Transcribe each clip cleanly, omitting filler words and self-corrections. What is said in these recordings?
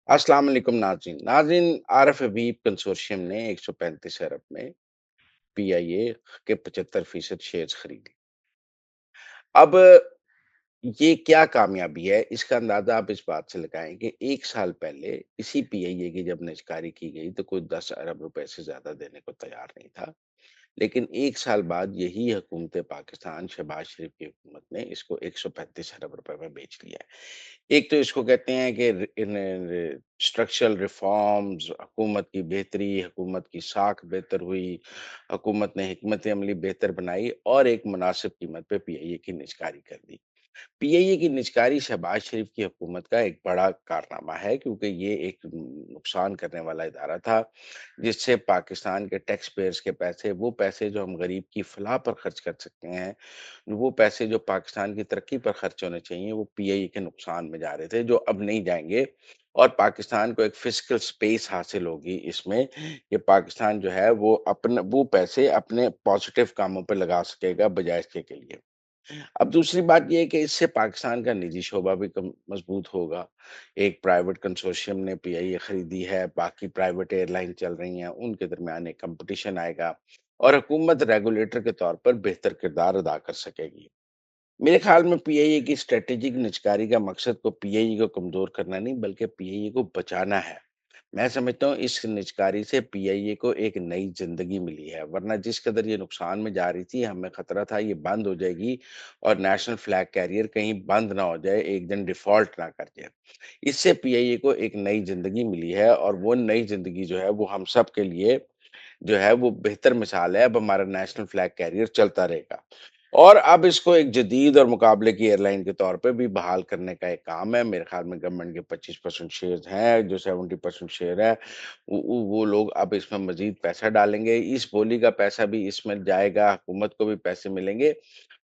अस्सलाम वालेकुम नाज़रीन। नाज़रीन, आरएफ हबीब कंसोर्शियम ने 135 अरब में पीआईए के 75% शेयर्स खरीदे। अब ये क्या कामयाबी है, इसका अंदाज़ा आप इस बात से लगाएँ कि 1 साल पहले इसी पीआईए की जब निजकारी की गई तो कोई 10 अरब रुपए से ज़्यादा देने को तैयार नहीं था। लेकिन 1 साल बाद यही हुकूमत पाकिस्तान शहबाज शरीफ की हुकूमत ने इसको 135 अरब रुपए में बेच लिया है। एक तो इसको कहते हैं कि स्ट्रक्चरल रिफॉर्म्स, हुकूमत की बेहतरी, हुकूमत की साख बेहतर हुई, हुकूमत ने हिकमत अमली बेहतर बनाई और एक मुनासिब कीमत पे पीआईए की निजकारी कर दी। पीआईए की निजकारी शहबाज शरीफ की हुकूमत का एक बड़ा कारनामा है क्योंकि ये एक नुकसान करने वाला इदारा था, जिससे पाकिस्तान के टैक्स पेयर्स के पैसे, वो पैसे जो हम गरीब की फलाह पर खर्च कर सकते हैं, वो पैसे जो पाकिस्तान की तरक्की पर खर्च होने चाहिए, वो पीआईए के नुकसान में जा रहे थे, जो अब नहीं जाएँगे और पाकिस्तान को एक फिस्कल स्पेस हासिल होगी इसमें कि पाकिस्तान जो है वो पैसे अपने पॉजिटिव कामों पे लगा सकेगा बजाय इसके के लिए। अब दूसरी बात ये है कि इससे पाकिस्तान का निजी शोबा भी कम मजबूत होगा। एक प्राइवेट कंसोर्शियम ने पीआईए खरीदी है, बाकी प्राइवेट एयरलाइन चल रही हैं, उनके दरमियान एक कॉम्पिटिशन आएगा और हुकूमत रेगुलेटर के तौर पर बेहतर किरदार अदा कर सकेगी। मेरे ख्याल में पीआईए की स्ट्रैटेजिक निजकारी का मकसद को पीआईए को कमज़ोर करना नहीं बल्कि पीआईए को बचाना है। मैं समझता हूँ इस निजकारी से पीआईए को एक नई ज़िंदगी मिली है, वरना जिस कदर ये नुकसान में जा रही थी, हमें खतरा था ये बंद हो जाएगी और नेशनल फ्लैग कैरियर कहीं बंद ना हो जाए, एक दिन डिफ़ॉल्ट ना कर जाए। इससे पीआईए को एक नई ज़िंदगी मिली है और वो नई ज़िंदगी जो है वो हम सब के लिए जो है वो बेहतर मिसाल है, अब हमारा नेशनल फ्लैग कैरियर चलता रहेगा। और अब इसको एक जदीद और मुकाबले की एयरलाइन के तौर पे भी बहाल करने का एक काम है। मेरे ख़्याल में गवर्नमेंट के 25% शेयर्स हैं, जो 70% शेयर है, वो लोग अब इसमें मज़ीद पैसा डालेंगे। इस बोली का पैसा भी इसमें जाएगा, हुकूमत को भी पैसे मिलेंगे।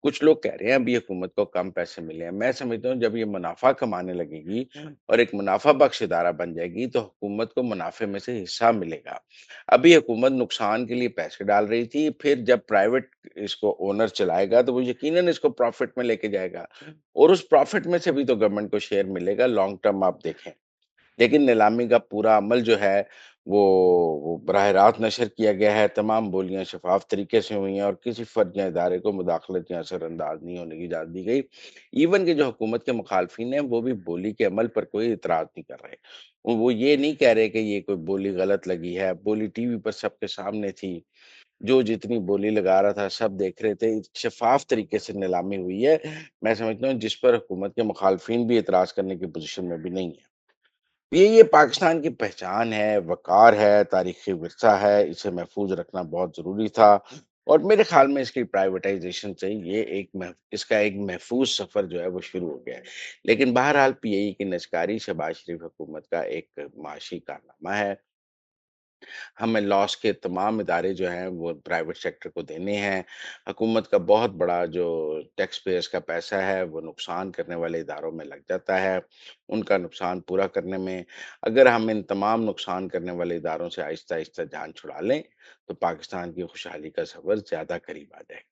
कुछ लोग कह रहे हैं अभी हुकूमत को कम पैसे मिले हैं। मैं समझता हूँ जब ये मुनाफ़ा कमाने लगेगी और एक मुनाफ़ा बख्श इदारा बन जाएगी, तो हुकूमत को मुनाफ़े में से हिस्सा मिलेगा। अभी हुकूमत नुकसान के लिए पैसे डाल रही थी, फिर जब प्राइवेट इसको ओनर चलाएगा तो वो यकीनन इसको प्रॉफ़िट में लेके जाएगा और उस प्रॉफ़िट में से भी तो गवर्नमेंट को शेयर मिलेगा लॉन्ग टर्म आप देखें। लेकिन नीलामी का पूरा अमल जो है वो वो बराह रास्त नशर किया गया है, तमाम बोलियाँ शफ़ाफ़ तरीके से हुई हैं और किसी फ़र्द या इदारे को मुदाखलत या असरअंदाज़ नहीं होने की इजाज़त दी गई। इवन कि जो हुकूमत के मुखालफिन हैं, वो भी बोली के अमल पर कोई इतराज़ नहीं कर रहे। वो ये नहीं कह रहे कि ये कोई बोली गलत लगी है, बोली टीवी पर सबके सामने थी, जो जितनी बोली लगा रहा था सब देख रहे थे, शफ़ाफ़ तरीके से नीलामी हुई है। मैं समझता हूँ जिस पर हुकूमत के मुखालफिन भी इतराज़ करने की पोज़ीशन में भी नहीं है। ये पाकिस्तान की पहचान है, वक़ार है, तारीख़ी विरसा है, इसे महफ़ूज़ रखना बहुत ज़रूरी था और मेरे ख़्याल में इसकी प्राइवेटाइज़ेशन से ये एक मह इसका एक महफ़ूज़ सफ़र जो है वो शुरू हो गया है। लेकिन बहरहाल पीआईए की निजकारी शहबाज शरीफ़ हुकूमत का एक माशी कारनामा है। हमें लॉस के तमाम इदारे जो हैं वो प्राइवेट सेक्टर को देने हैं। हुकूमत का बहुत बड़ा जो टैक्स पेयर्स का पैसा है वो नुकसान करने वाले इदारों में लग जाता है। उनका नुकसान पूरा करने में अगर हम इन तमाम नुकसान करने वाले इदारों से आहिस्ता-आहिस्ता जान छुड़ा लें, तो पाकिस्तान की खुशहाली का सफ़र ज़्यादा करीब आ जाएगा।